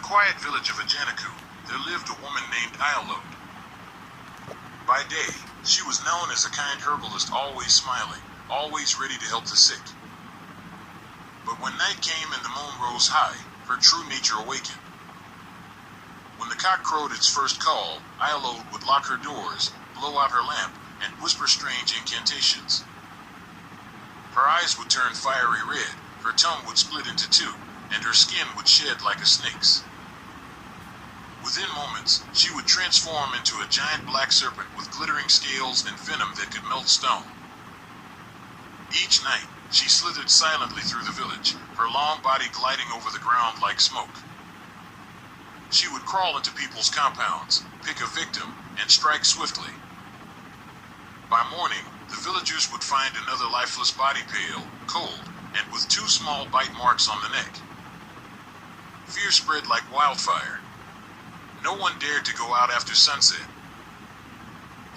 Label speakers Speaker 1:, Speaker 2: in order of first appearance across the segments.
Speaker 1: quiet village of Ajanaku, there lived a woman named Iolode. By day, she was known as a kind herbalist, always smiling, always ready to help the sick. But when night came and the moon rose high, her true nature awakened. When the cock crowed its first call, Iolode would lock her doors, blow out her lamp, and whisper strange incantations. Her eyes would turn fiery red, her tongue would split into two, and her skin would shed like a snake's. Within moments, she would transform into a giant black serpent with glittering scales and venom that could melt stone. Each night, she slithered silently through the village, her long body gliding over the ground like smoke. She would crawl into people's compounds, pick a victim, and strike swiftly. By morning, the villagers would find another lifeless body, pale, cold, and with two small bite marks on the neck. Fear spread like wildfire. No one dared to go out after sunset.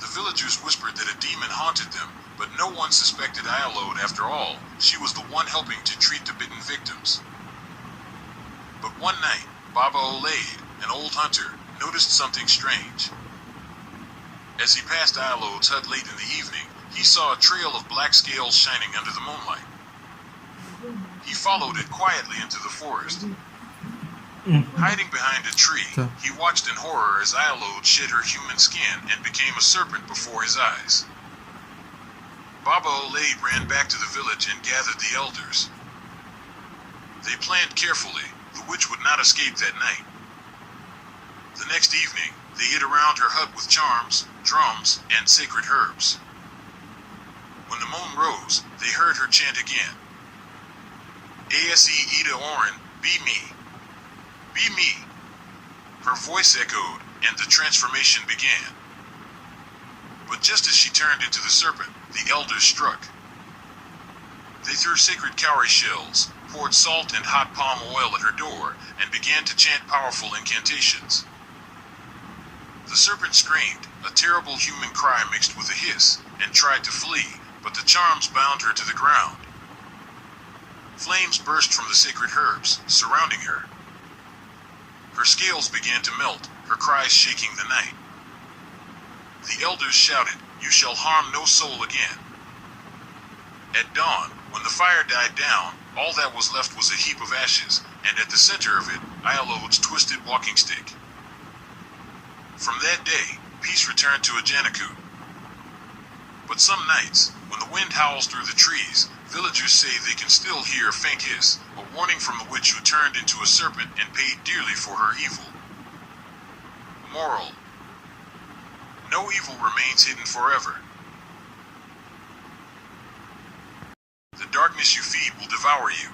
Speaker 1: The villagers whispered that a demon haunted them, but no one suspected Iolode after all. She was the one helping to treat the bitten victims. But one night, Baba Olaid, an old hunter, noticed something strange. As he passed Iolode's hut late in the evening, he saw a trail of black scales shining under the moonlight. He followed it quietly into the forest. Hiding behind a tree, he watched in horror as Iolode shed her human skin and became a serpent before his eyes. Baba Olaid ran back to the village and gathered the elders. They planned carefully. The witch would not escape that night. The next evening, they hid around her hut with charms, drums, and sacred herbs. When the moon rose, they heard her chant again. Ase Ida Oren, be me. Be me. Her voice echoed, and the transformation began. But just as she turned into the serpent, the elders struck. They threw sacred cowrie shells, poured salt and hot palm oil at her door, and began to chant powerful incantations. The serpent screamed, a terrible human cry mixed with a hiss, and tried to flee, but the charms bound her to the ground. Flames burst from the sacred herbs, surrounding her. Her scales began to melt, her cries shaking the night. The elders shouted, "You shall harm no soul again." At dawn, when the fire died down, all that was left was a heap of ashes, and at the center of it, Iolode's twisted walking stick. From that day, peace returned to Ajanaku. But some nights, when the wind howls through the trees, villagers say they can still hear a faint hiss, a warning from the witch who turned into a serpent and paid dearly for her evil. Moral: no evil remains hidden forever. The darkness you feed will devour you.